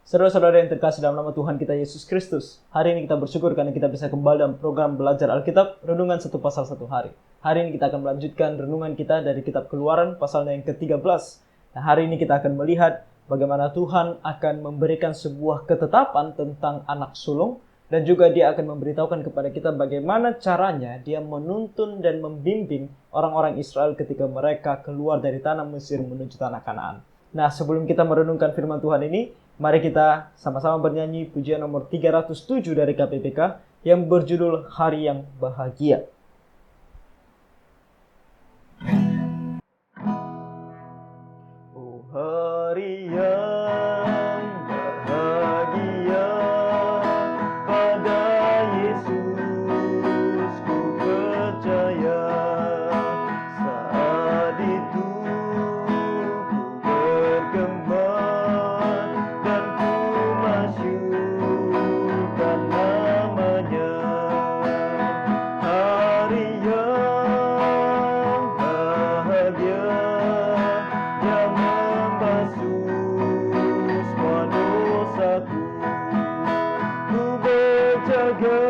Saudara-saudara yang terkasih dalam nama Tuhan kita Yesus Kristus, hari ini kita bersyukur karena kita bisa kembali dalam program belajar Alkitab, renungan satu pasal satu hari. Hari ini kita akan melanjutkan renungan kita dari kitab Keluaran pasalnya yang ke-13. Nah, hari ini kita akan melihat bagaimana Tuhan akan memberikan sebuah ketetapan tentang anak sulung, dan juga dia akan memberitahukan kepada kita bagaimana caranya dia menuntun dan membimbing orang-orang Israel ketika mereka keluar dari tanah Mesir menuju tanah Kanaan. Nah, sebelum kita merenungkan firman Tuhan ini, mari kita sama-sama bernyanyi pujian nomor 307 dari KPPK yang berjudul Hari yang Bahagia. Oh, hari yang bahagia, pada Yesus ku percaya. Saat itu ku bergembira dan ku masyurkan namanya. Hari yang bahagia yang membasuh semua dosaku. Ku berjaga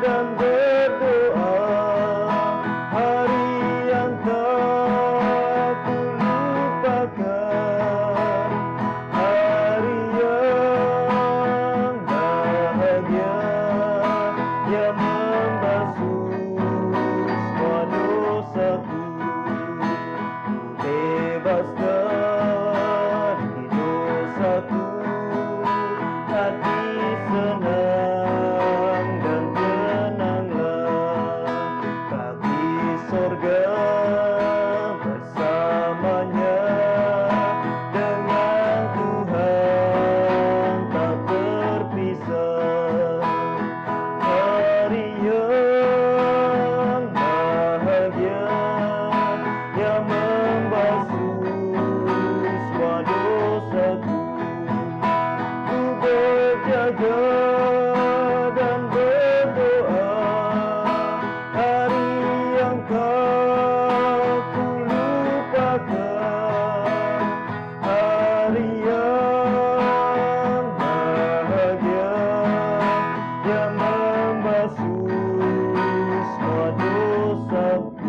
dan berdoa, hari yang tak ku lupakan. Hari yang bahagia yang membasuh semua dosaku. Bebas dari dosaku, hati senang dan tenanglah. Bagi sorga bersamanya, dengan Tuhan tak terpisah. Hari yang bahagia yang membasuh semua dosaku. Ku berjaga dan berdoa, hari yang tak ku lupakan. Hari yang bahagia yang membasuh semua dosaku.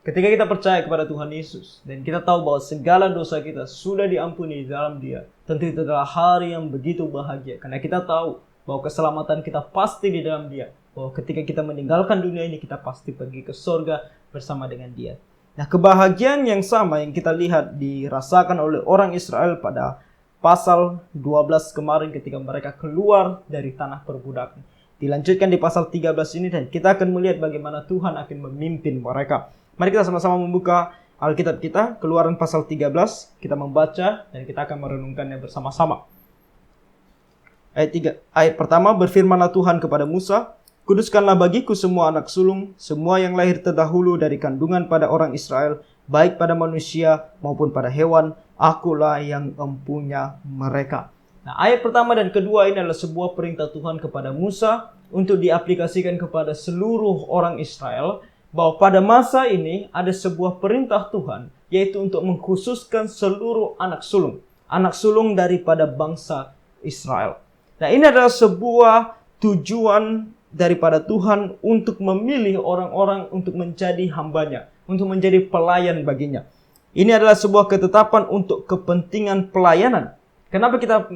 Ketika kita percaya kepada Tuhan Yesus dan kita tahu bahwa segala dosa kita sudah diampuni di dalam Dia, tentu itu adalah hari yang begitu bahagia karena kita tahu bahwa keselamatan kita pasti di dalam Dia, bahwa ketika kita meninggalkan dunia ini kita pasti pergi ke surga bersama dengan Dia. Nah, kebahagiaan yang sama yang kita lihat dirasakan oleh orang Israel pada pasal 12 kemarin ketika mereka keluar dari tanah perbudakan, dilanjutkan di pasal 13 ini, dan kita akan melihat bagaimana Tuhan akan memimpin mereka. Mari kita sama-sama membuka Alkitab kita, Keluaran pasal 13, kita membaca dan kita akan merenungkannya bersama-sama. Ayat pertama, berfirmanlah Tuhan kepada Musa, "Kuduskanlah bagiku semua anak sulung, semua yang lahir terdahulu dari kandungan pada orang Israel, baik pada manusia maupun pada hewan, akulah yang empunya mereka." Nah, ayat pertama dan kedua ini adalah sebuah perintah Tuhan kepada Musa untuk diaplikasikan kepada seluruh orang Israel, bahwa pada masa ini ada sebuah perintah Tuhan, yaitu untuk mengkhususkan seluruh anak sulung daripada bangsa Israel. Nah, ini adalah sebuah tujuan daripada Tuhan untuk memilih orang-orang untuk menjadi hambanya, untuk menjadi pelayan baginya. Ini adalah sebuah ketetapan untuk kepentingan pelayanan. Kenapa kita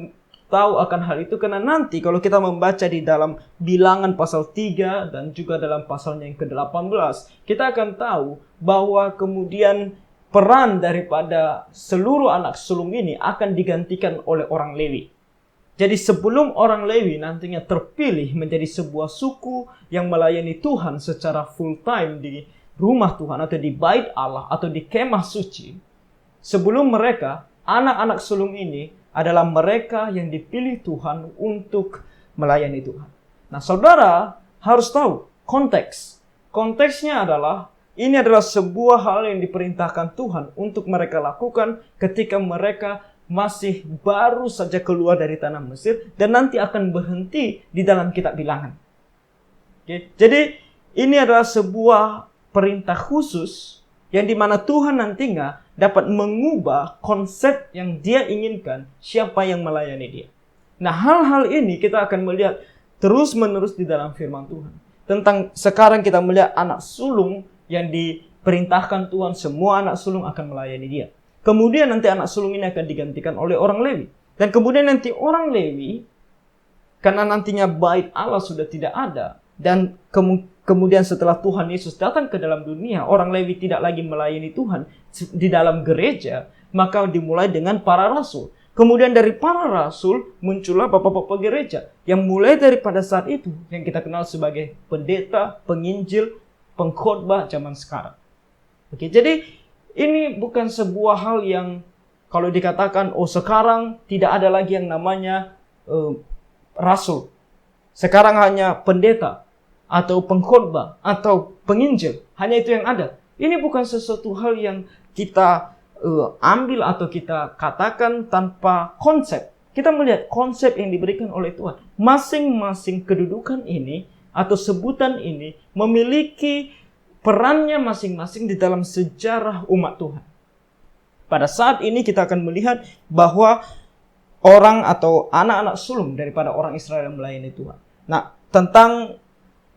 tahu akan hal itu? Karena nanti kalau kita membaca di dalam Bilangan pasal 3 dan juga dalam pasalnya yang ke-18, kita akan tahu bahwa kemudian peran daripada seluruh anak sulung ini akan digantikan oleh orang Lewi. Jadi sebelum orang Lewi nantinya terpilih menjadi sebuah suku yang melayani Tuhan secara full time di rumah Tuhan atau di bait Allah atau di kemah suci, sebelum mereka, anak-anak sulung ini adalah mereka yang dipilih Tuhan untuk melayani Tuhan. Nah, saudara harus tahu konteks. Konteksnya adalah, ini adalah sebuah hal yang diperintahkan Tuhan untuk mereka lakukan ketika mereka masih baru saja keluar dari tanah Mesir dan nanti akan berhenti di dalam kitab Bilangan. Oke. Jadi ini adalah sebuah perintah khusus Yang dimana Tuhan nantinya dapat mengubah konsep yang dia inginkan siapa yang melayani dia. Nah, hal-hal ini kita akan melihat terus-menerus di dalam firman Tuhan. Tentang sekarang kita melihat anak sulung yang diperintahkan Tuhan, semua anak sulung akan melayani dia. Kemudian nanti anak sulung ini akan digantikan oleh orang Lewi. Dan kemudian nanti orang Lewi, karena nantinya bait Allah sudah tidak ada, dan kemudian setelah Tuhan Yesus datang ke dalam dunia, orang Lewi tidak lagi melayani Tuhan di dalam gereja, maka dimulai dengan para rasul. Kemudian dari para rasul muncullah bapak-bapak gereja yang mulai daripada saat itu yang kita kenal sebagai pendeta, penginjil, pengkhotbah zaman sekarang. Oke, jadi ini bukan sebuah hal yang kalau dikatakan sekarang tidak ada lagi yang namanya rasul. Sekarang hanya pendeta atau pengkhotbah atau penginjil, hanya itu yang ada. Ini bukan sesuatu hal yang kita ambil atau kita katakan tanpa konsep. Kita melihat konsep yang diberikan oleh Tuhan. Masing-masing kedudukan ini atau sebutan ini memiliki perannya masing-masing di dalam sejarah umat Tuhan. Pada saat ini kita akan melihat bahwa orang atau anak-anak sulung daripada orang Israel yang melayani Tuhan. Nah, tentang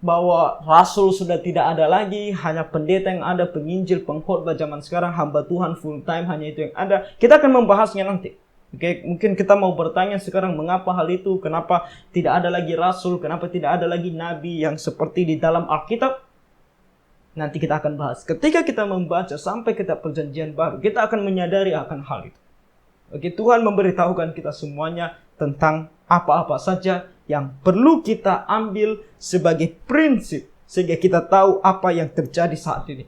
bahwa rasul sudah tidak ada lagi, hanya pendeta yang ada, penginjil, pengkhotbah zaman sekarang, hamba Tuhan full time, hanya itu yang ada. Kita akan membahasnya nanti. Oke, mungkin kita mau bertanya sekarang mengapa hal itu, kenapa tidak ada lagi rasul, kenapa tidak ada lagi nabi yang seperti di dalam Alkitab. Nanti kita akan bahas. Ketika kita membaca sampai kitab Perjanjian Baru, kita akan menyadari akan hal itu. Oke, Tuhan memberitahukan kita semuanya tentang apa-apa saja yang perlu kita ambil sebagai prinsip sehingga kita tahu apa yang terjadi saat ini.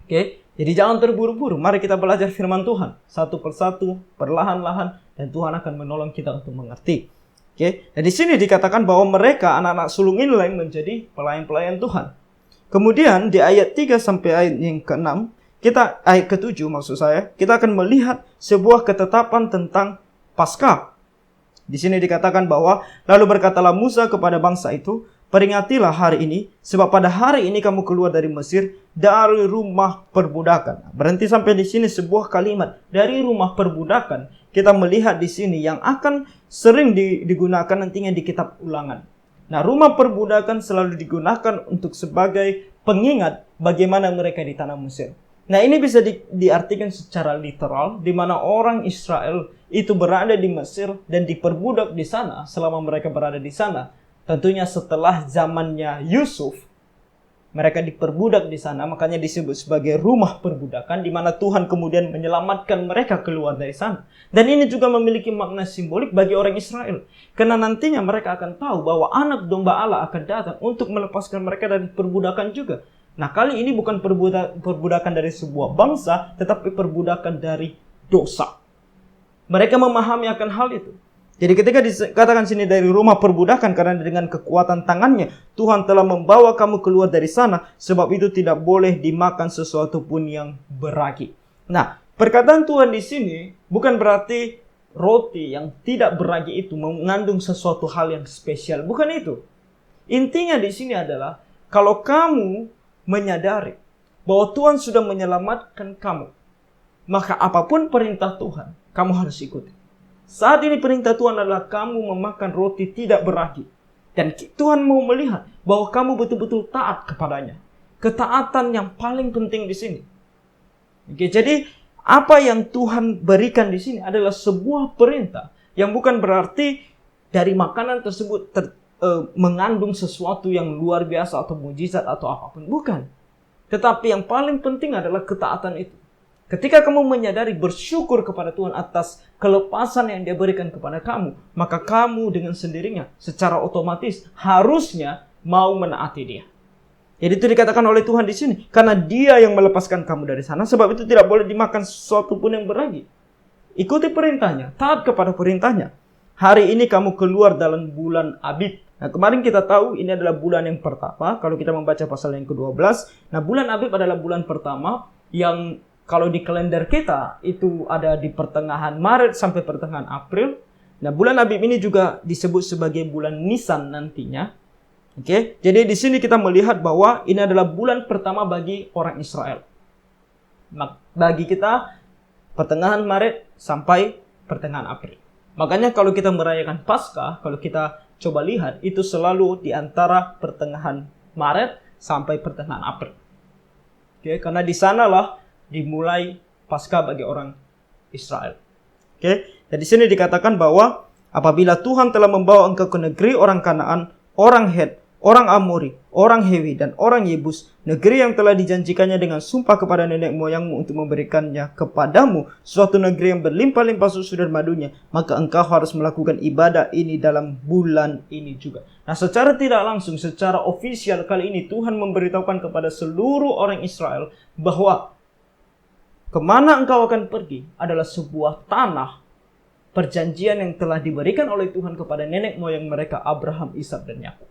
Oke, jadi jangan terburu-buru. Mari kita belajar firman Tuhan satu persatu, perlahan-lahan, dan Tuhan akan menolong kita untuk mengerti. Oke, dan di sini dikatakan bahwa mereka anak-anak sulung inilah yang menjadi pelayan-pelayan Tuhan. Kemudian di ayat 3 sampai ayat yang ke-6, ayat ke-7 maksud saya, kita akan melihat sebuah ketetapan tentang Paskah. Di sini dikatakan bahwa lalu berkatalah Musa kepada bangsa itu, peringatilah hari ini, sebab pada hari ini kamu keluar dari Mesir, dari rumah perbudakan. Berhenti sampai di sini sebuah kalimat dari rumah perbudakan. Kita melihat di sini yang akan sering digunakan nantinya di kitab Ulangan. Nah, rumah perbudakan selalu digunakan untuk sebagai pengingat bagaimana mereka di tanah Mesir. Nah, ini bisa diartikan secara literal, di mana orang Israel itu berada di Mesir dan diperbudak di sana selama mereka berada di sana. Tentunya setelah zamannya Yusuf, mereka diperbudak di sana, makanya disebut sebagai rumah perbudakan, di mana Tuhan kemudian menyelamatkan mereka keluar dari sana. Dan ini juga memiliki makna simbolik bagi orang Israel, karena nantinya mereka akan tahu bahwa anak domba Allah akan datang untuk melepaskan mereka dari perbudakan juga. Nah, kali ini bukan perbudakan dari sebuah bangsa, tetapi perbudakan dari dosa. Mereka memahami akan hal itu. Jadi ketika dikatakan sini dari rumah perbudakan, karena dengan kekuatan tangannya, Tuhan telah membawa kamu keluar dari sana, sebab itu tidak boleh dimakan sesuatu pun yang beragi. Nah, perkataan Tuhan di sini bukan berarti roti yang tidak beragi itu mengandung sesuatu hal yang spesial. Bukan itu. Intinya di sini adalah, kalau kamu menyadari bahwa Tuhan sudah menyelamatkan kamu, maka apapun perintah Tuhan, kamu harus ikuti. Saat ini perintah Tuhan adalah kamu memakan roti tidak beragi. Dan Tuhan mau melihat bahwa kamu betul-betul taat kepadanya. Ketaatan yang paling penting di sini. Oke, jadi apa yang Tuhan berikan di sini adalah sebuah perintah yang bukan berarti dari makanan tersebut mengandung sesuatu yang luar biasa atau mujizat atau apapun. Bukan. Tetapi yang paling penting adalah ketaatan itu. Ketika kamu menyadari bersyukur kepada Tuhan atas kelepasan yang Dia berikan kepada kamu, maka kamu dengan sendirinya secara otomatis harusnya mau menaati Dia. Jadi itu dikatakan oleh Tuhan di sini, karena Dia yang melepaskan kamu dari sana, sebab itu tidak boleh dimakan sesuatu pun yang beragi. Ikuti perintahnya, taat kepada perintahnya. Hari ini kamu keluar dalam bulan Abib. Nah, kemarin kita tahu ini adalah bulan yang pertama. Kalau kita membaca pasal yang ke-12. Nah, bulan Abib adalah bulan pertama yang kalau di kalender kita itu ada di pertengahan Maret sampai pertengahan April. Nah, bulan Abib ini juga disebut sebagai bulan Nisan nantinya. Oke, jadi di sini kita melihat bahwa ini adalah bulan pertama bagi orang Israel. Bagi kita pertengahan Maret sampai pertengahan April. Makanya kalau kita merayakan Paskah, kalau kita coba lihat, itu selalu di antara pertengahan Maret sampai pertengahan April. Oke, karena di sanalah dimulai Paskah bagi orang Israel. Oke, jadi sini dikatakan bahwa apabila Tuhan telah membawa engkau ke negeri orang Kanaan, orang Het, orang Amori, orang Hewi, dan orang Yebus, negeri yang telah dijanjikannya dengan sumpah kepada nenek moyangmu untuk memberikannya kepadamu, suatu negeri yang berlimpah-limpah susu dan madunya, maka engkau harus melakukan ibadah ini dalam bulan ini juga. Nah, secara tidak langsung, secara ofisial kali ini Tuhan memberitahukan kepada seluruh orang Israel bahwa kemana engkau akan pergi adalah sebuah tanah perjanjian yang telah diberikan oleh Tuhan kepada nenek moyang mereka, Abraham, Ishak, dan Yakub.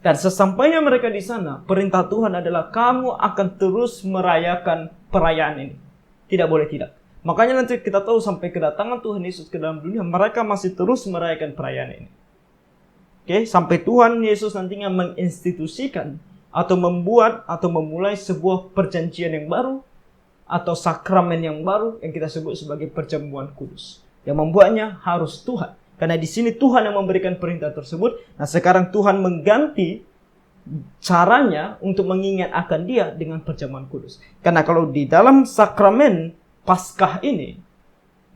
Dan sesampainya mereka di sana, perintah Tuhan adalah kamu akan terus merayakan perayaan ini. Tidak boleh tidak. Makanya nanti kita tahu sampai kedatangan Tuhan Yesus ke dalam dunia, mereka masih terus merayakan perayaan ini. Oke, sampai Tuhan Yesus nantinya menginstitusikan atau membuat atau memulai sebuah perjanjian yang baru atau sakramen yang baru yang kita sebut sebagai perjamuan kudus. Yang membuatnya harus Tuhan. Karena di sini Tuhan yang memberikan perintah tersebut. Nah, sekarang Tuhan mengganti caranya untuk mengingat akan Dia dengan perjamuan kudus. Karena kalau di dalam sakramen Paskah ini,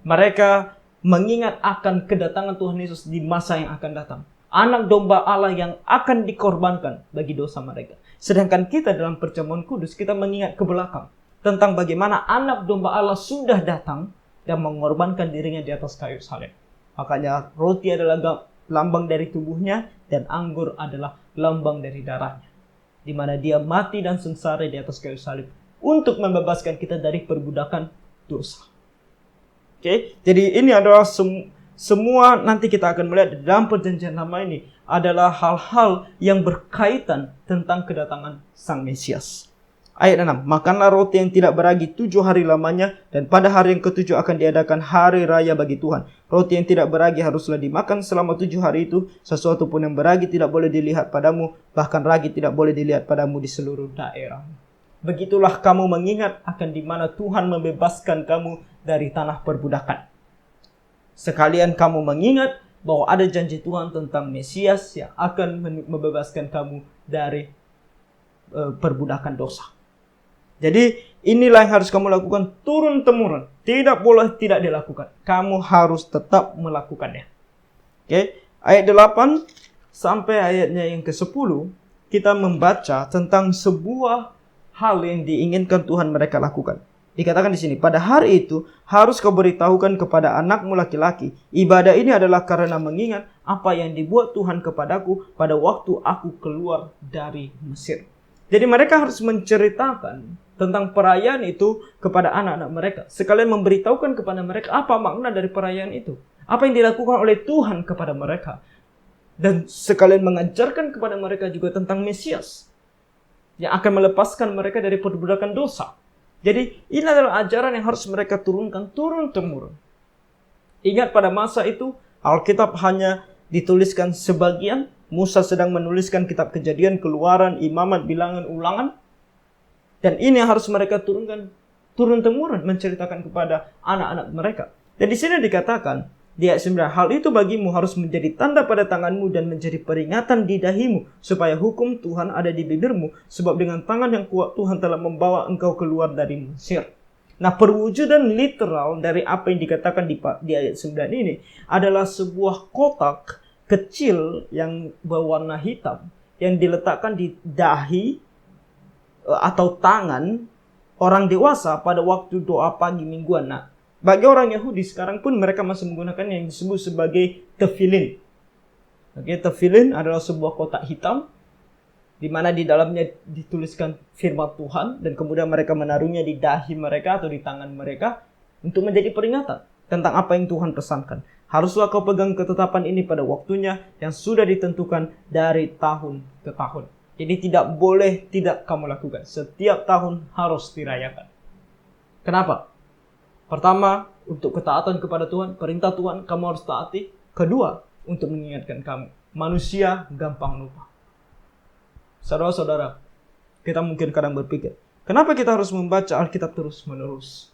mereka mengingat akan kedatangan Tuhan Yesus di masa yang akan datang. Anak domba Allah yang akan dikorbankan bagi dosa mereka. Sedangkan kita dalam perjamuan kudus, kita mengingat ke belakang tentang bagaimana anak domba Allah sudah datang dan mengorbankan dirinya di atas kayu salib. Makanya roti adalah lambang dari tubuhnya dan anggur adalah lambang dari darahnya. Di mana Dia mati dan sengsara di atas kayu salib untuk membebaskan kita dari perbudakan dosa. Oke, jadi ini adalah semua nanti kita akan melihat dalam perjanjian lama ini adalah hal-hal yang berkaitan tentang kedatangan Sang Mesias. Ayat 6, makanlah roti yang tidak beragi 7 hari lamanya, dan pada hari yang ke-7 akan diadakan hari raya bagi Tuhan. Roti yang tidak beragi haruslah dimakan selama 7 hari itu. Sesuatu pun yang beragi tidak boleh dilihat padamu, bahkan ragi tidak boleh dilihat padamu di seluruh daerah. Begitulah kamu mengingat akan di mana Tuhan membebaskan kamu dari tanah perbudakan. Sekalian kamu mengingat bahwa ada janji Tuhan tentang Mesias yang akan membebaskan kamu dari perbudakan dosa. Jadi inilah yang harus kamu lakukan turun-temurun. Tidak boleh tidak dilakukan. Kamu harus tetap melakukannya. Oke, ayat 8 sampai ayatnya yang ke-10 kita membaca tentang sebuah hal yang diinginkan Tuhan mereka lakukan. Dikatakan di sini, pada hari itu harus kau beritahukan kepada anakmu laki-laki, ibadah ini adalah karena mengingat apa yang dibuat Tuhan kepadaku pada waktu aku keluar dari Mesir. Jadi mereka harus menceritakan tentang perayaan itu kepada anak-anak mereka. Sekalian memberitahukan kepada mereka apa makna dari perayaan itu. Apa yang dilakukan oleh Tuhan kepada mereka. Dan sekalian mengajarkan kepada mereka juga tentang Mesias. Yang akan melepaskan mereka dari perbudakan dosa. Jadi ini adalah ajaran yang harus mereka turunkan turun-temurun. Ingat pada masa itu Alkitab hanya dituliskan sebagian. Musa sedang menuliskan kitab Kejadian, Keluaran, Imamat, Bilangan, Ulangan. Dan ini yang harus mereka turunkan turun-temurun menceritakan kepada anak-anak mereka. Dan di sini dikatakan di ayat 9, hal itu bagimu harus menjadi tanda pada tanganmu dan menjadi peringatan di dahimu, supaya hukum Tuhan ada di bibirmu, sebab dengan tangan yang kuat Tuhan telah membawa engkau keluar dari Mesir. Nah, perwujudan literal dari apa yang dikatakan di ayat 9 ini adalah sebuah kotak kecil yang berwarna hitam yang diletakkan di dahi atau tangan orang dewasa pada waktu doa pagi mingguan. Nah, bagi orang Yahudi sekarang pun mereka masih menggunakan yang disebut sebagai tefillin. Oke, tefillin adalah sebuah kotak hitam di mana di dalamnya dituliskan firman Tuhan dan kemudian mereka menaruhnya di dahi mereka atau di tangan mereka untuk menjadi peringatan tentang apa yang Tuhan pesankan. Haruslah kau pegang ketetapan ini pada waktunya yang sudah ditentukan dari tahun ke tahun. Jadi tidak boleh tidak kamu lakukan. Setiap tahun harus dirayakan. Kenapa? Pertama, untuk ketaatan kepada Tuhan, perintah Tuhan kamu harus taati. Kedua, untuk mengingatkan kamu. Manusia gampang lupa. Saudara-saudara, kita mungkin kadang berpikir, Kenapa kita harus membaca Alkitab terus-menerus?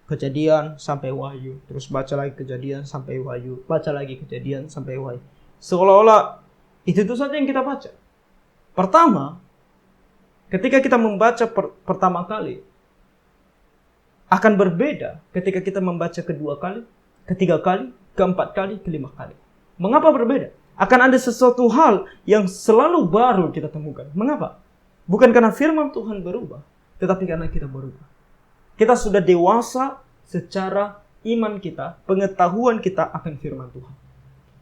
Kejadian sampai Wahyu, terus baca lagi Kejadian sampai Wahyu, baca lagi Kejadian sampai Wahyu. Seolah-olah itu saja yang kita baca. Pertama, ketika kita membaca pertama kali, akan berbeda ketika kita membaca kedua kali, ketiga kali, keempat kali, kelima kali. Mengapa berbeda? Akan ada sesuatu hal yang selalu baru kita temukan. Mengapa? Bukan karena firman Tuhan berubah, tetapi karena kita berubah. Kita sudah dewasa secara iman kita, pengetahuan kita akan firman Tuhan.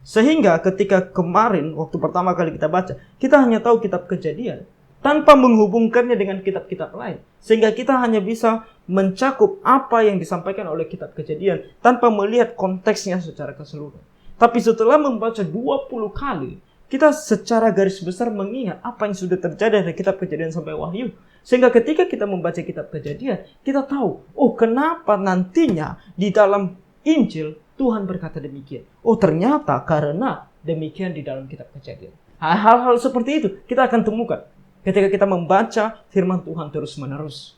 Sehingga ketika kemarin, waktu pertama kali kita baca, kita hanya tahu kitab Kejadian, tanpa menghubungkannya dengan kitab-kitab lain. Sehingga kita hanya bisa mencakup apa yang disampaikan oleh kitab Kejadian, tanpa melihat konteksnya secara keseluruhan. Tapi setelah membaca 20 kali, kita secara garis besar mengingat apa yang sudah terjadi dari kitab Kejadian sampai Wahyu. Sehingga ketika kita membaca kitab Kejadian, kita tahu, oh kenapa nantinya di dalam Injil Tuhan berkata demikian. Oh ternyata karena demikian di dalam kitab Kejadian. Hal-hal seperti itu kita akan temukan ketika kita membaca firman Tuhan terus-menerus.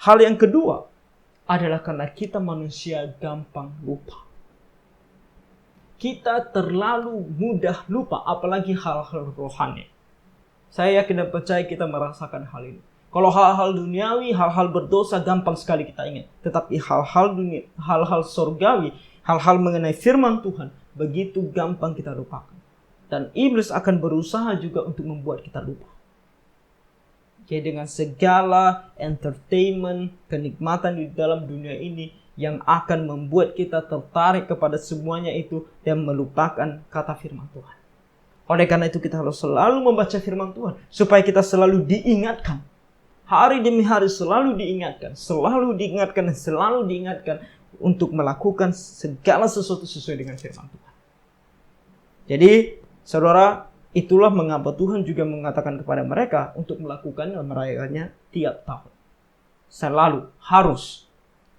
Hal yang kedua adalah karena kita manusia gampang lupa. Kita terlalu mudah lupa, apalagi hal-hal rohani. Saya yakin dan percaya kita merasakan hal ini. Kalau hal-hal duniawi, hal-hal berdosa gampang sekali kita ingat. Tetapi hal-hal surgawi, hal-hal mengenai firman Tuhan, begitu gampang kita lupakan. Dan iblis akan berusaha juga untuk membuat kita lupa. Jadi dengan segala entertainment, kenikmatan di dalam dunia ini, yang akan membuat kita tertarik kepada semuanya itu dan melupakan kata firman Tuhan. Oleh karena itu kita harus selalu membaca firman Tuhan supaya kita selalu diingatkan. Hari demi hari selalu diingatkan dan selalu diingatkan untuk melakukan segala sesuatu sesuai dengan firman Tuhan. Jadi, saudara, itulah mengapa Tuhan juga mengatakan kepada mereka untuk melakukan dan merayakannya tiap tahun. Selalu, harus.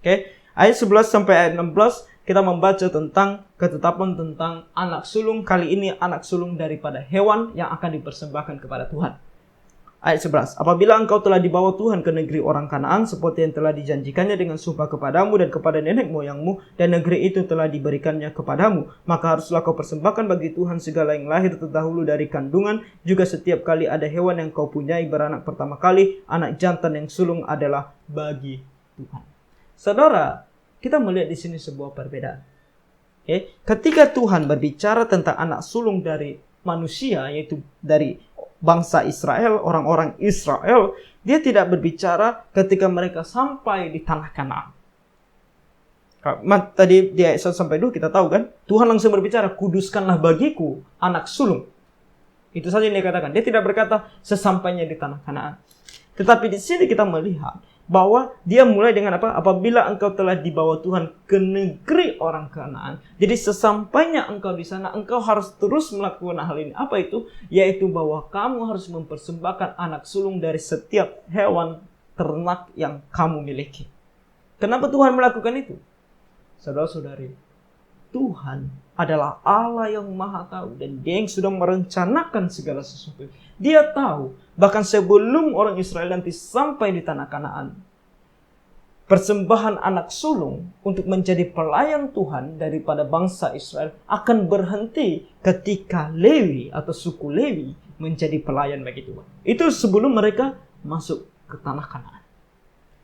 Oke? Ayat 11 sampai ayat 16 kita membaca tentang ketetapan tentang anak sulung. Kali ini anak sulung daripada hewan yang akan dipersembahkan kepada Tuhan. Ayat 11. Apabila engkau telah dibawa Tuhan ke negeri orang Kanaan seperti yang telah dijanjikannya dengan sumpah kepadamu dan kepada nenek moyangmu, dan negeri itu telah diberikannya kepadamu, maka haruslah kau persembahkan bagi Tuhan segala yang lahir terdahulu dari kandungan, juga setiap kali ada hewan yang kau punyai beranak pertama kali, anak jantan yang sulung adalah bagi Tuhan. Saudara, kita melihat di sini sebuah perbedaan. Ketika Tuhan berbicara tentang anak sulung dari manusia, yaitu dari bangsa Israel, orang-orang Israel, dia tidak berbicara ketika mereka sampai di tanah Kanaan. Tadi di ayat 1 sampai 2 kita tahu kan, Tuhan langsung berbicara, kuduskanlah bagiku anak sulung. Itu saja yang dia katakan. Dia tidak berkata sesampainya di tanah Kanaan. Tetapi di sini kita melihat bahwa dia mulai dengan apa? Apabila engkau telah dibawa Tuhan ke negeri orang Kanaan. Jadi sesampainya engkau di sana, engkau harus terus melakukan hal ini. Apa itu? Yaitu bahwa kamu harus mempersembahkan anak sulung dari setiap hewan ternak yang kamu miliki. Kenapa Tuhan melakukan itu? Saudara-saudari, Tuhan adalah Allah yang maha tahu dan dia yang sudah merencanakan segala sesuatu. Dia tahu bahkan sebelum orang Israel nanti sampai di tanah Kanaan, persembahan anak sulung untuk menjadi pelayan Tuhan daripada bangsa Israel akan berhenti ketika Lewi atau suku Lewi menjadi pelayan bagi Tuhan. Itu sebelum mereka masuk ke tanah Kanaan.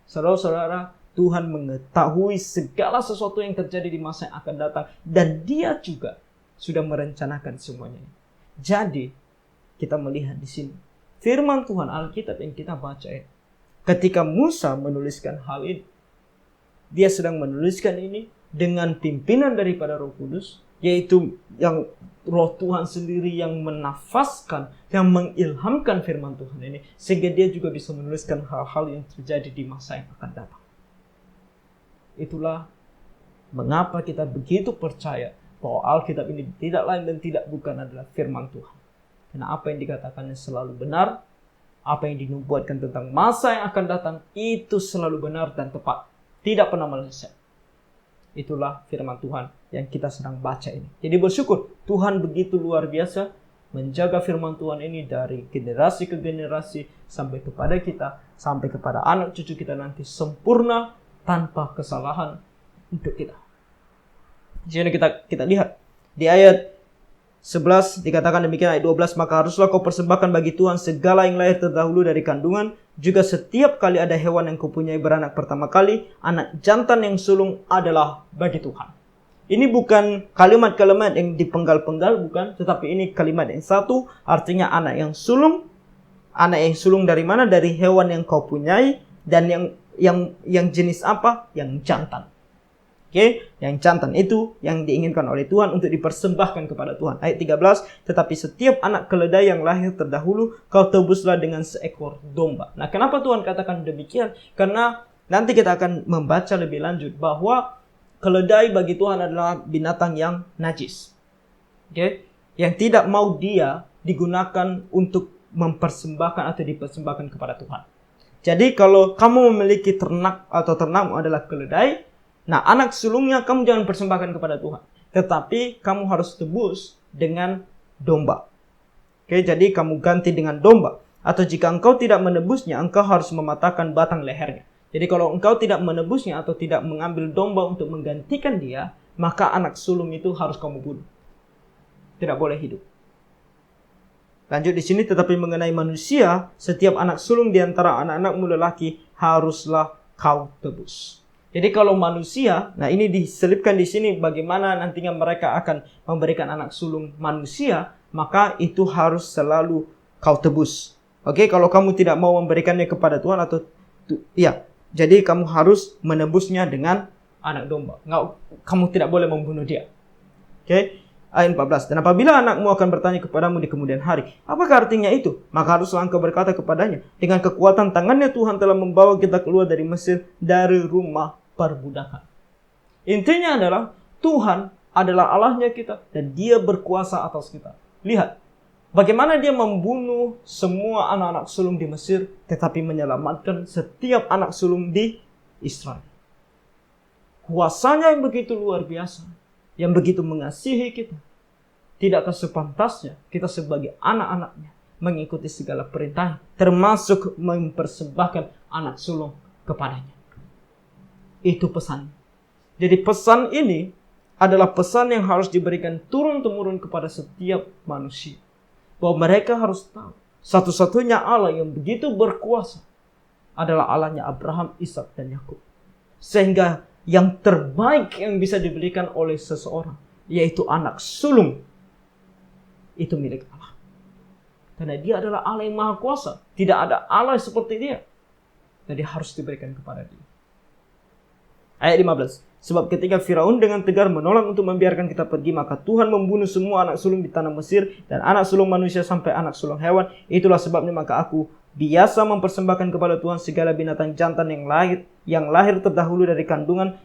Saudara-saudara, Tuhan mengetahui segala sesuatu yang terjadi di masa yang akan datang. Dan dia juga sudah merencanakan semuanya. Jadi, kita melihat di sini. Firman Tuhan Alkitab yang kita baca. Ketika Musa menuliskan hal ini. Dia sedang menuliskan ini dengan pimpinan daripada Roh Kudus. Yaitu yang Roh Tuhan sendiri yang menafaskan, yang mengilhamkan firman Tuhan ini. Sehingga dia juga bisa menuliskan hal-hal yang terjadi di masa yang akan datang. Itulah mengapa kita begitu percaya bahwa Alkitab ini tidak lain dan tidak bukan adalah firman Tuhan. Karena apa yang dikatakannya selalu benar, apa yang dinubuatkan tentang masa yang akan datang itu selalu benar dan tepat, tidak pernah meleset. Itulah firman Tuhan yang kita sedang baca ini. Jadi bersyukur Tuhan begitu luar biasa menjaga firman Tuhan ini dari generasi ke generasi sampai kepada kita, sampai kepada anak cucu kita nanti sempurna tanpa kesalahan untuk kita. Di sini kita lihat di ayat 11 dikatakan demikian, ayat 12, maka haruslah kau persembahkan bagi Tuhan segala yang lahir terdahulu dari kandungan, juga setiap kali ada hewan yang kau punyai beranak pertama kali, anak jantan yang sulung adalah bagi Tuhan. Ini bukan kalimat-kalimat yang dipenggal-penggal, bukan, tetapi ini kalimat yang satu, artinya anak yang sulung. Anak yang sulung dari mana? Dari hewan yang kau punyai, dan yang jenis apa? Yang jantan. Oke, yang jantan itu yang diinginkan oleh Tuhan untuk dipersembahkan kepada Tuhan. Ayat 13, tetapi setiap anak keledai yang lahir terdahulu kau tebuslah dengan seekor domba. Nah, kenapa Tuhan katakan demikian? Karena nanti kita akan membaca lebih lanjut bahwa keledai bagi Tuhan adalah binatang yang najis. Oke, yang tidak mau dia digunakan untuk mempersembahkan atau dipersembahkan kepada Tuhan. Jadi kalau kamu memiliki ternak atau ternakmu adalah keledai, nah anak sulungnya kamu jangan persembahkan kepada Tuhan, tetapi kamu harus tebus dengan domba. Oke, jadi kamu ganti dengan domba. Atau jika engkau tidak menebusnya, engkau harus mematahkan batang lehernya. Jadi kalau engkau tidak menebusnya atau tidak mengambil domba untuk menggantikan dia, maka anak sulung itu harus kamu bunuh. Tidak boleh hidup. Lanjut di sini, tetapi mengenai manusia, setiap anak sulung di antara anak-anakmu lelaki haruslah kau tebus. Jadi kalau manusia, nah ini diselipkan di sini bagaimana nantinya mereka akan memberikan anak sulung manusia, maka itu harus selalu kau tebus. Oke, kalau kamu tidak mau memberikannya kepada Tuhan atau jadi kamu harus menebusnya dengan anak domba. Kamu tidak boleh membunuh dia. Oke, ayat 14. Dan apabila anakmu akan bertanya kepadamu di kemudian hari, apakah artinya itu? Maka haruslah engkau berkata kepadanya, dengan kekuatan tangannya Tuhan telah membawa kita keluar dari Mesir, dari rumah perbudakan. Intinya adalah Tuhan adalah Allahnya kita dan Dia berkuasa atas kita. Lihat bagaimana Dia membunuh semua anak-anak sulung di Mesir, tetapi menyelamatkan setiap anak sulung di Israel. Kuasanya yang begitu luar biasa, yang begitu mengasihi kita. Tidakkah sepantasnya kita sebagai anak-anaknya mengikuti segala perintah, termasuk mempersembahkan anak sulung kepadanya. Itu pesan. Jadi pesan ini adalah pesan yang harus diberikan turun-temurun kepada setiap manusia. Bahwa mereka harus tahu satu-satunya Allah yang begitu berkuasa adalah Allahnya Abraham, Ishak, dan Yakub. Sehingga yang terbaik yang bisa diberikan oleh seseorang, yaitu anak sulung, itu milik Allah. Karena Dia adalah Allah yang Maha Kuasa. Tidak ada Allah seperti Dia. Jadi harus diberikan kepada Dia. Ayat 15. Sebab ketika Firaun dengan tegar menolak untuk membiarkan kita pergi, maka Tuhan membunuh semua anak sulung di tanah Mesir dan anak sulung manusia sampai anak sulung hewan. Itulah sebabnya maka aku biasa mempersembahkan kepada Tuhan segala binatang jantan yang lahir terdahulu dari kandungan,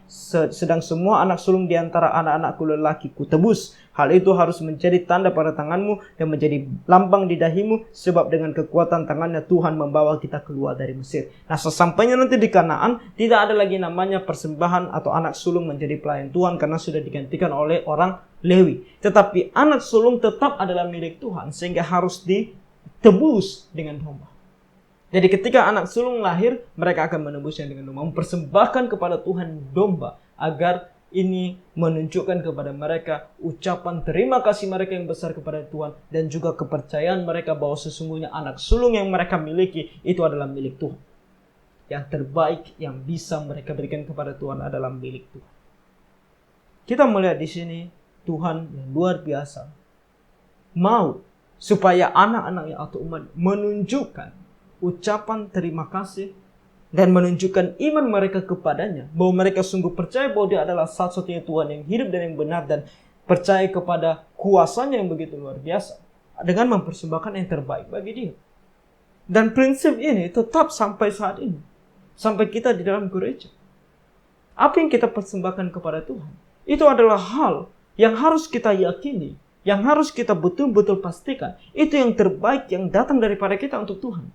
sedang semua anak sulung di antara anak-anakku lelaki kutebus. Hal itu harus menjadi tanda pada tanganmu dan menjadi lambang di dahimu, sebab dengan kekuatan tangannya Tuhan membawa kita keluar dari Mesir. Nah, sesampainya nanti di Kanaan, tidak ada lagi namanya persembahan atau anak sulung menjadi pelayan Tuhan, karena sudah digantikan oleh orang Lewi. Tetapi anak sulung tetap adalah milik Tuhan, sehingga harus ditebus dengan domba. Jadi ketika anak sulung lahir, mereka akan menebusnya dengan domba, mempersembahkan kepada Tuhan domba, agar ini menunjukkan kepada mereka ucapan terima kasih mereka yang besar kepada Tuhan, dan juga kepercayaan mereka bahwa sesungguhnya anak sulung yang mereka miliki itu adalah milik Tuhan. Yang terbaik yang bisa mereka berikan kepada Tuhan adalah milik Tuhan. Kita melihat di sini Tuhan yang luar biasa mau supaya anak-anaknya atau umat menunjukkan ucapan terima kasih dan menunjukkan iman mereka kepadanya, bahwa mereka sungguh percaya bahwa Dia adalah satu-satunya Tuhan yang hidup dan yang benar, dan percaya kepada kuasanya yang begitu luar biasa dengan mempersembahkan yang terbaik bagi Dia. Dan prinsip ini tetap sampai saat ini, sampai kita di dalam gereja. Apa yang kita persembahkan kepada Tuhan, itu adalah hal yang harus kita yakini, yang harus kita betul-betul pastikan itu yang terbaik yang datang daripada kita untuk Tuhan.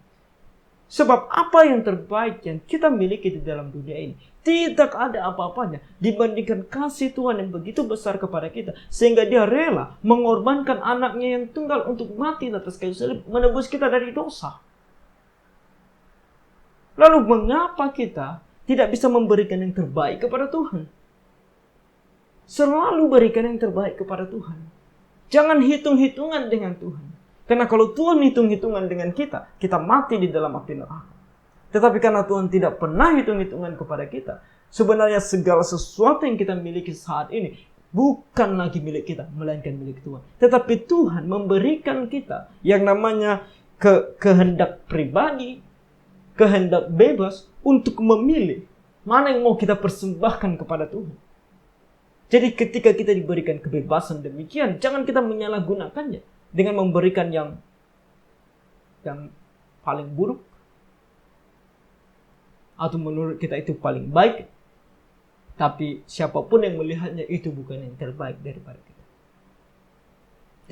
Sebab apa yang terbaik yang kita miliki di dalam dunia ini tidak ada apa-apanya dibandingkan kasih Tuhan yang begitu besar kepada kita, sehingga dia rela mengorbankan anaknya yang tunggal untuk mati atas kayu salib, menebus kita dari dosa. Lalu mengapa kita tidak bisa memberikan yang terbaik kepada Tuhan? Selalu berikan yang terbaik kepada Tuhan. Jangan hitung-hitungan dengan Tuhan. Karena kalau Tuhan hitung-hitungan dengan kita mati di dalam api neraka. Tetapi karena Tuhan tidak pernah hitung-hitungan kepada kita, sebenarnya segala sesuatu yang kita miliki saat ini bukan lagi milik kita, melainkan milik Tuhan. Tetapi Tuhan memberikan kita yang namanya kehendak pribadi, kehendak bebas untuk memilih mana yang mau kita persembahkan kepada Tuhan. Jadi ketika kita diberikan kebebasan demikian, jangan kita menyalahgunakannya dengan memberikan yang paling buruk, atau menurut kita itu paling baik, tapi siapapun yang melihatnya itu bukan yang terbaik daripada kita.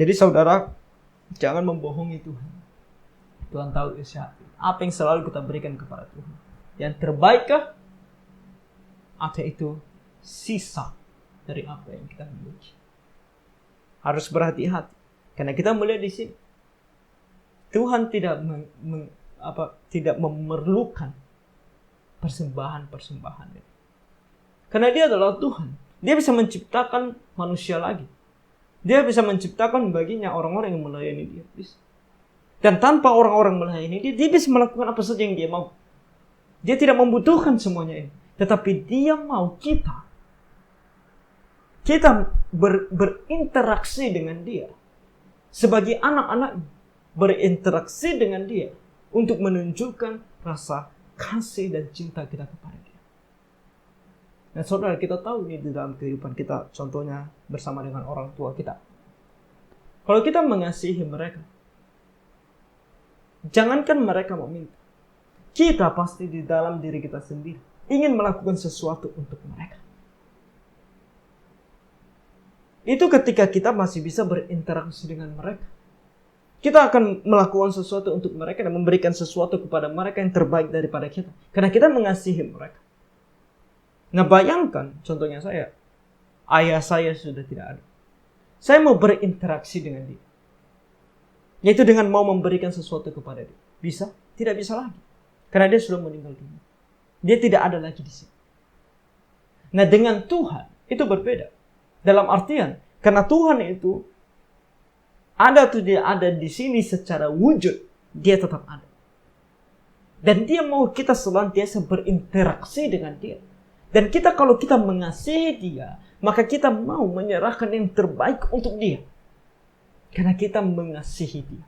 Jadi saudara, jangan membohongi Tuhan. Tuhan tahu isi hati. Apa yang selalu kita berikan kepada Tuhan? Yang terbaikkah? Atau itu sisa dari apa yang kita miliki? Harus berhati-hati. Karena kita melihat di sini, Tuhan tidak memerlukan persembahan-persembahan. Karena dia adalah Tuhan. Dia bisa menciptakan manusia lagi. Dia bisa menciptakan baginya orang-orang yang melayani dia. Dan tanpa orang-orang melayani dia, dia bisa melakukan apa saja yang dia mau. Dia tidak membutuhkan semuanya ini. Tetapi dia mau kita berinteraksi dengan dia. Sebagai anak-anaknya, berinteraksi dengan dia untuk menunjukkan rasa kasih dan cinta kita kepada dia. Dan saudara, kita tahu ini di dalam kehidupan kita, contohnya bersama dengan orang tua kita. Kalau kita mengasihi mereka, jangankan mereka meminta, kita pasti di dalam diri kita sendiri ingin melakukan sesuatu untuk mereka. Itu ketika kita masih bisa berinteraksi dengan mereka. Kita akan melakukan sesuatu untuk mereka dan memberikan sesuatu kepada mereka yang terbaik daripada kita. Karena kita mengasihi mereka. Nah bayangkan, contohnya saya. Ayah saya sudah tidak ada. Saya mau berinteraksi dengan dia. Yaitu dengan mau memberikan sesuatu kepada dia. Bisa? Tidak bisa lagi. Karena dia sudah meninggal dunia. Dia tidak ada lagi di sini. Nah dengan Tuhan, itu berbeda. Dalam artian, karena Tuhan itu ada atau dia ada di sini secara wujud, dia tetap ada. Dan dia mau kita senantiasa berinteraksi dengan dia. Dan kita kalau kita mengasihi dia, maka kita mau menyerahkan yang terbaik untuk dia. Karena kita mengasihi dia.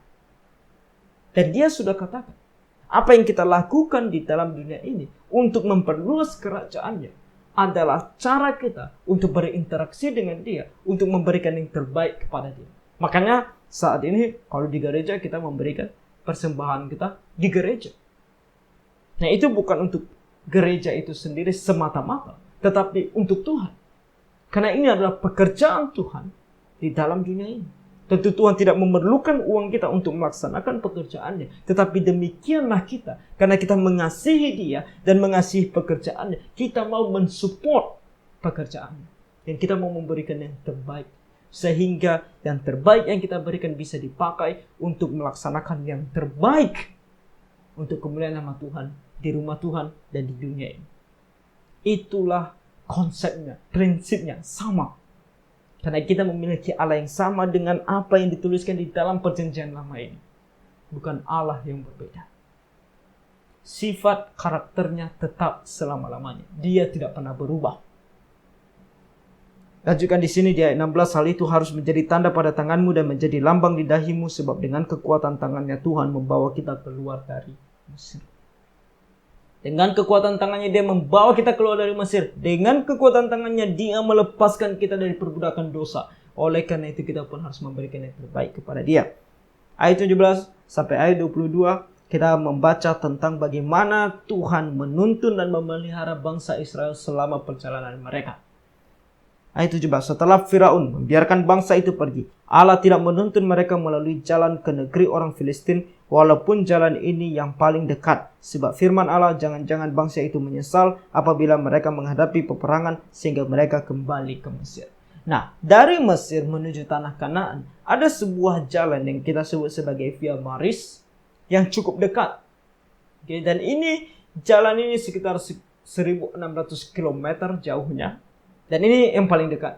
Dan dia sudah katakan, apa yang kita lakukan di dalam dunia ini untuk memperluas kerajaannya adalah cara kita untuk berinteraksi dengan dia, untuk memberikan yang terbaik kepada dia. Makanya saat ini kalau di gereja kita memberikan persembahan kita di gereja. Nah itu bukan untuk gereja itu sendiri semata-mata, tetapi untuk Tuhan. Karena ini adalah pekerjaan Tuhan di dalam dunia ini. Tentu Tuhan tidak memerlukan uang kita untuk melaksanakan pekerjaannya. Tetapi demikianlah kita. Karena kita mengasihi dia dan mengasihi pekerjaannya. Kita mau mensupport pekerjaannya. Dan kita mau memberikan yang terbaik. Sehingga yang terbaik yang kita berikan bisa dipakai untuk melaksanakan yang terbaik. Untuk kemuliaan nama Tuhan. Di rumah Tuhan dan di dunia ini. Itulah konsepnya, prinsipnya sama. Karena kita memiliki Allah yang sama dengan apa yang dituliskan di dalam perjanjian lama ini. Bukan Allah yang berbeda. Sifat karakternya tetap selama-lamanya. Dia tidak pernah berubah. Lanjutkan di sini di ayat 16, hal itu harus menjadi tanda pada tanganmu dan menjadi lambang di dahimu, sebab dengan kekuatan tangannya Tuhan membawa kita keluar dari Mesir. Dengan kekuatan tangannya dia membawa kita keluar dari Mesir. Dengan kekuatan tangannya dia melepaskan kita dari perbudakan dosa. Oleh karena itu kita pun harus memberikan yang terbaik kepada dia. Ayat 17 sampai ayat 22 kita membaca tentang bagaimana Tuhan menuntun dan memelihara bangsa Israel selama perjalanan mereka. Ayat 17, setelah Firaun membiarkan bangsa itu pergi, Allah tidak menuntun mereka melalui jalan ke negeri orang Filistin, walaupun jalan ini yang paling dekat. Sebab firman Allah, jangan-jangan bangsa itu menyesal apabila mereka menghadapi peperangan sehingga mereka kembali ke Mesir. Nah, dari Mesir menuju tanah Kanaan, ada sebuah jalan yang kita sebut sebagai Via Maris yang cukup dekat. Oke, dan jalan ini sekitar 1.600 km jauhnya. Dan ini yang paling dekat.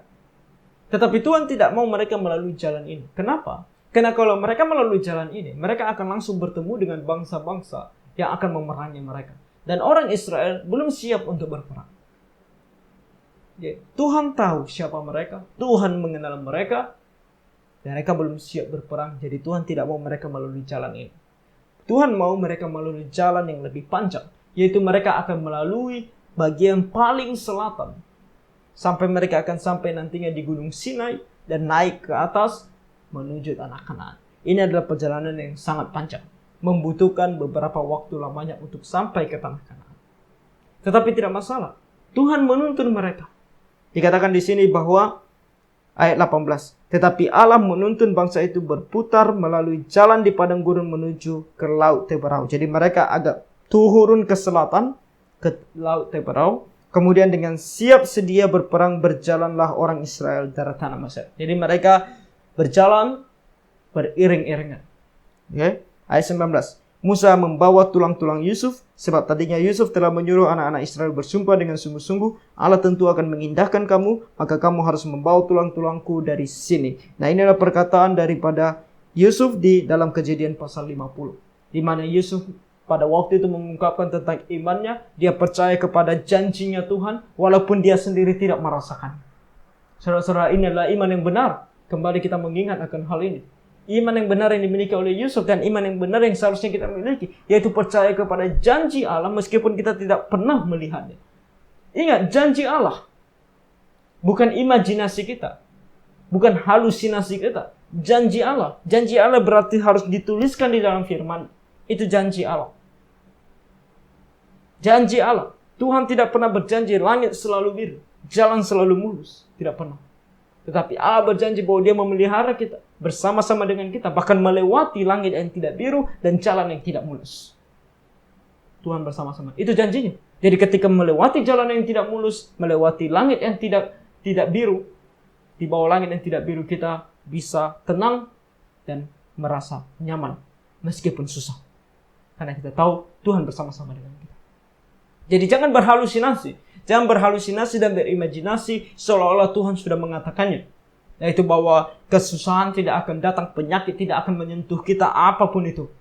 Tetapi Tuhan tidak mau mereka melalui jalan ini. Kenapa? Karena kalau mereka melalui jalan ini, mereka akan langsung bertemu dengan bangsa-bangsa yang akan memerangi mereka. Dan orang Israel belum siap untuk berperang. Tuhan tahu siapa mereka. Tuhan mengenal mereka. Dan mereka belum siap berperang. Jadi Tuhan tidak mau mereka melalui jalan ini. Tuhan mau mereka melalui jalan yang lebih panjang. Yaitu mereka akan melalui bagian paling selatan. Sampai mereka akan sampai nantinya di Gunung Sinai dan naik ke atas menuju tanah Kanaan. Ini adalah perjalanan yang sangat panjang. Membutuhkan beberapa waktu lamanya untuk sampai ke tanah Kanaan. Tetapi tidak masalah. Tuhan menuntun mereka. Dikatakan di sini bahwa ayat 18. Tetapi Allah menuntun bangsa itu berputar melalui jalan di padang gurun menuju ke Laut Teberau. Jadi mereka agak turun ke selatan ke Laut Teberau. Kemudian dengan siap sedia berperang berjalanlah orang Israel dari tanah Mesir. Jadi mereka berjalan beriring-iringan. Okay. Ayat 19. Musa membawa tulang-tulang Yusuf, sebab tadinya Yusuf telah menyuruh anak-anak Israel bersumpah dengan sungguh-sungguh, Allah tentu akan mengindahkan kamu, maka kamu harus membawa tulang-tulangku dari sini. Nah, ini adalah perkataan daripada Yusuf di dalam Kejadian pasal 50. Di mana Yusuf pada waktu itu mengungkapkan tentang imannya, dia percaya kepada janjinya Tuhan, walaupun dia sendiri tidak merasakan. Saudara-saudara, ini adalah iman yang benar. Kembali kita mengingat akan hal ini. Iman yang benar yang dimiliki oleh Yusuf dan iman yang benar yang seharusnya kita miliki, yaitu percaya kepada janji Allah meskipun kita tidak pernah melihatnya. Ingat, janji Allah. Bukan imajinasi kita. Bukan halusinasi kita. Janji Allah. Janji Allah berarti harus dituliskan di dalam firman. Itu janji Allah. Janji Allah. Tuhan tidak pernah berjanji langit selalu biru, jalan selalu mulus. Tidak pernah. Tetapi Allah berjanji bahwa dia memelihara kita bersama-sama dengan kita, bahkan melewati langit yang tidak biru dan jalan yang tidak mulus. Tuhan bersama-sama. Itu janjinya. Jadi ketika melewati jalan yang tidak mulus, melewati langit yang tidak biru, di bawah langit yang tidak biru kita bisa tenang dan merasa nyaman meskipun susah. Karena kita tahu Tuhan bersama-sama dengan kita. Jadi jangan berhalusinasi. Jangan berhalusinasi dan berimajinasi seolah-olah Tuhan sudah mengatakannya. Yaitu bahwa kesusahan tidak akan datang, penyakit tidak akan menyentuh kita, apapun itu.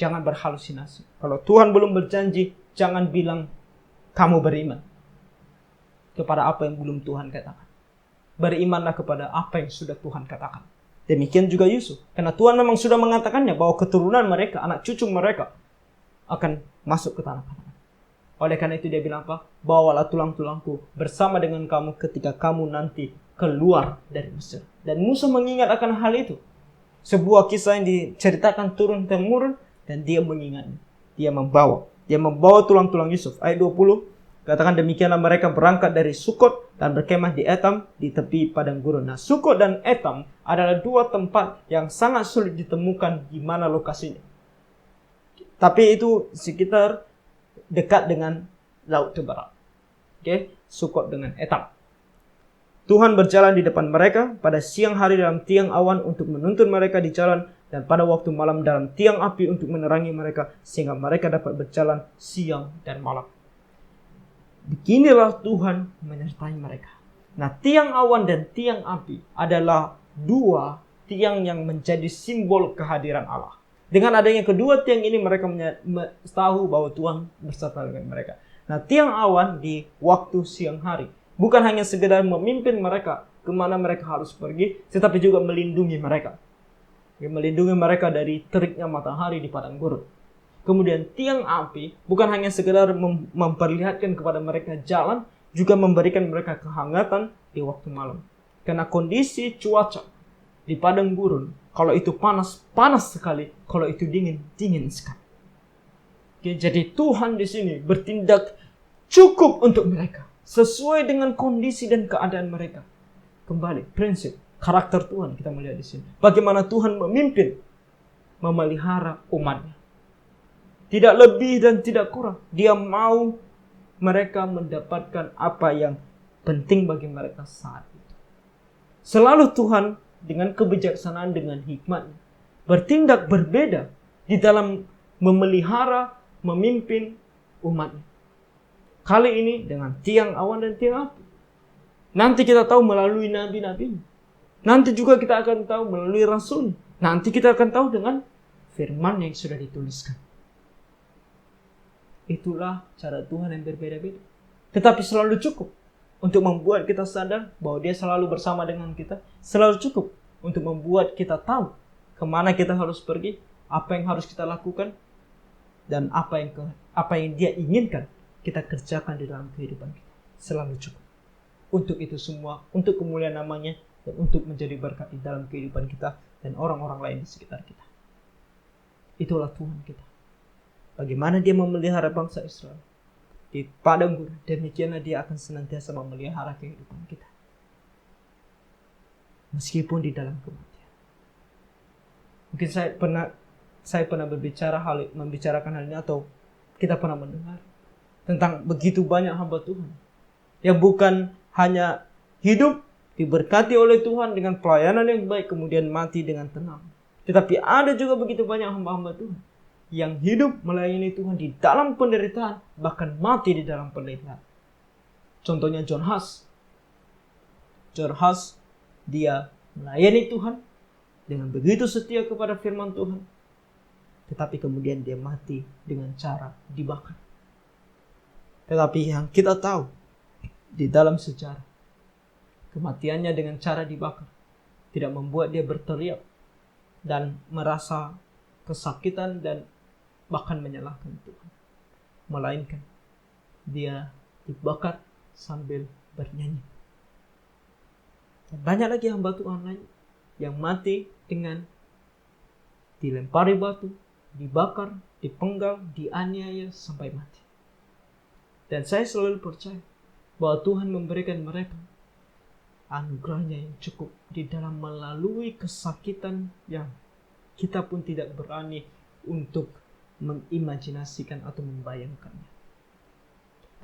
Jangan berhalusinasi. Kalau Tuhan belum berjanji, jangan bilang kamu beriman kepada apa yang belum Tuhan katakan. Berimanlah kepada apa yang sudah Tuhan katakan. Demikian juga Yusuf. Karena Tuhan memang sudah mengatakannya bahwa keturunan mereka, anak cucu mereka akan masuk ke tanah Kanaan. Oleh karena itu dia bilang apa? Bawalah tulang-tulangku bersama dengan kamu ketika kamu nanti keluar dari Mesir. Dan Musa mengingat akan hal itu. Sebuah kisah yang diceritakan turun-temurun dan dia mengingatnya. Dia membawa tulang-tulang Yusuf. Ayat 20. Katakan demikianlah mereka berangkat dari Sukot dan berkemah di Etam di tepi padang gurun. Nah, Sukot dan Etam adalah dua tempat yang sangat sulit ditemukan di mana lokasinya. Tapi itu sekitar dekat dengan Laut Teberau. Oke, Sukot dengan Etam. Tuhan berjalan di depan mereka pada siang hari dalam tiang awan untuk menuntun mereka di jalan, dan pada waktu malam dalam tiang api untuk menerangi mereka, sehingga mereka dapat berjalan siang dan malam. Beginilah Tuhan menyertai mereka. Nah, tiang awan dan tiang api adalah dua tiang yang menjadi simbol kehadiran Allah. Dengan adanya kedua tiang ini mereka tahu bahwa Tuhan beserta dengan mereka. Nah, tiang awan di waktu siang hari bukan hanya sekedar memimpin mereka kemana mereka harus pergi, tetapi juga melindungi mereka. Melindungi mereka dari teriknya matahari di padang gurun. Kemudian tiang api bukan hanya sekedar memperlihatkan kepada mereka jalan, juga memberikan mereka kehangatan di waktu malam. Karena kondisi cuaca di padang gurun, kalau itu panas, panas sekali. Kalau itu dingin, dingin sekali. Oke, jadi Tuhan di sini bertindak cukup untuk mereka. sesuai dengan kondisi dan keadaan mereka. Kembali, prinsip, karakter Tuhan kita melihat di sini. Bagaimana Tuhan memimpin, memelihara umatnya. Tidak lebih dan tidak kurang. Dia mau mereka mendapatkan apa yang penting bagi mereka saat itu. Selalu Tuhan dengan kebijaksanaan, dengan hikmatnya, bertindak berbeda di dalam memelihara, memimpin umatnya. Kali ini dengan tiang awan dan tiang api. Nanti kita tahu melalui nabi-nabinya. Nanti juga kita akan tahu melalui rasul. Nanti kita akan tahu dengan firman yang sudah dituliskan. Itulah cara Tuhan yang berbeda-beda. Tetapi selalu cukup untuk membuat kita sadar bahwa Dia selalu bersama dengan kita. Selalu cukup untuk membuat kita tahu kemana kita harus pergi, apa yang harus kita lakukan, dan apa yang Dia inginkan kita kerjakan di dalam kehidupan kita. Selalu cukup. Untuk itu semua, untuk kemuliaan namanya, dan untuk menjadi berkat di dalam kehidupan kita dan orang-orang lain di sekitar kita. Itulah Tuhan kita. Bagaimana Dia memelihara bangsa Israel di padang gurun, demikianlah Dia akan senantiasa memelihara kehidupan kita. Meskipun di dalam kematian. Mungkin saya pernah membicarakan hal ini, atau kita pernah mendengar tentang begitu banyak hamba Tuhan yang bukan hanya hidup diberkati oleh Tuhan dengan pelayanan yang baik kemudian mati dengan tenang. Tetapi ada juga begitu banyak hamba-hamba Tuhan yang hidup melayani Tuhan di dalam penderitaan, bahkan mati di dalam penderitaan. Contohnya John Huss. John Huss, dia melayani Tuhan dengan begitu setia kepada firman Tuhan. Tetapi kemudian dia mati dengan cara dibakar. Tetapi yang kita tahu di dalam sejarah, kematiannya dengan cara dibakar tidak membuat dia berteriak dan merasa kesakitan dan bahkan menyalahkan Tuhan. Melainkan dia dibakar sambil bernyanyi. Dan banyak lagi hamba Tuhan lain yang mati dengan dilempari batu, dibakar, dipenggal, dianiaya sampai mati. Dan saya selalu percaya bahwa Tuhan memberikan mereka anugerahnya yang cukup di dalam melalui kesakitan yang kita pun tidak berani untuk mengimajinasikan atau membayangkannya.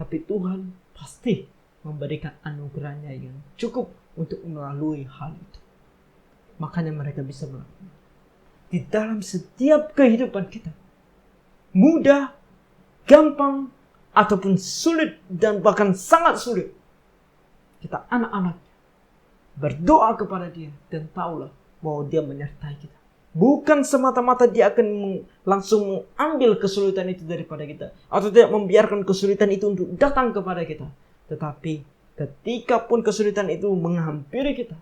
Tapi Tuhan pasti memberikan anugerahnya yang cukup untuk melalui hal itu. Makanya mereka bisa melakukan. Di dalam setiap kehidupan kita, mudah, gampang, ataupun sulit dan bahkan sangat sulit, kita anak-anak berdoa kepada Dia dan tahulah bahwa Dia menyertai kita. Bukan semata-mata Dia akan langsung mengambil kesulitan itu daripada kita, atau tidak membiarkan kesulitan itu untuk datang kepada kita. Tetapi ketika pun kesulitan itu menghampiri kita,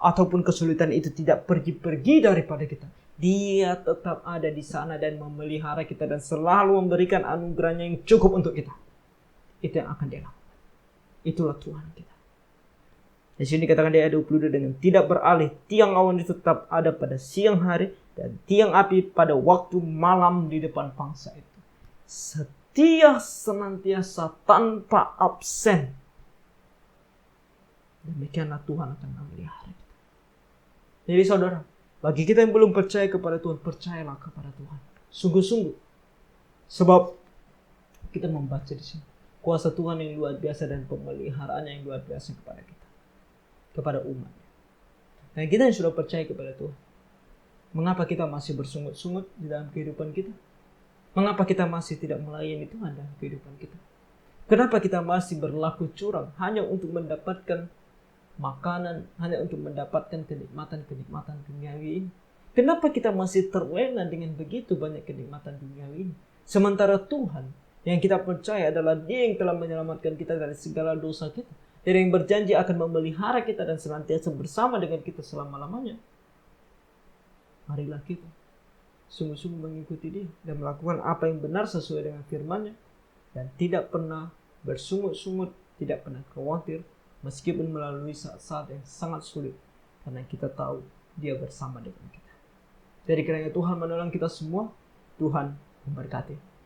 ataupun kesulitan itu tidak pergi-pergi daripada kita, Dia tetap ada di sana dan memelihara kita dan selalu memberikan anugerahnya yang cukup untuk kita. Itu yang akan Dia lakukan. Itulah Tuhan kita. Di sini katakan di ayat 22, dengan tidak beralih tiang awan itu tetap ada pada siang hari dan tiang api pada waktu malam di depan bangsa itu. Setia senantiasa tanpa absen. Demikianlah Tuhan akan memelihara kita. Jadi saudara, bagi kita yang belum percaya kepada Tuhan, percayalah kepada Tuhan. Sungguh-sungguh. Sebab kita membaca di sini kuasa Tuhan yang luar biasa dan pemeliharaan yang luar biasa kepada kita, kepada umat. Dan kita yang sudah percaya kepada Tuhan, mengapa kita masih bersungut-sungut di dalam kehidupan kita? Mengapa kita masih tidak melayani Tuhan dalam kehidupan kita? Kenapa kita masih berlaku curang hanya untuk mendapatkan makanan, hanya untuk mendapatkan kenikmatan-kenikmatan duniawi ini? Kenapa kita masih terlena dengan begitu banyak kenikmatan duniawi ini? Sementara Tuhan yang kita percaya adalah Dia yang telah menyelamatkan kita dari segala dosa kita, dan yang berjanji akan memelihara kita dan senantiasa bersama dengan kita selama-lamanya. Marilah kita sungguh-sungguh mengikuti Dia dan melakukan apa yang benar sesuai dengan firman-Nya, dan tidak pernah bersungut-sungut, tidak pernah khawatir meskipun melalui saat-saat yang sangat sulit, karena kita tahu Dia bersama dengan kita. Jadi kiranya Tuhan menolong kita semua. Tuhan memberkati.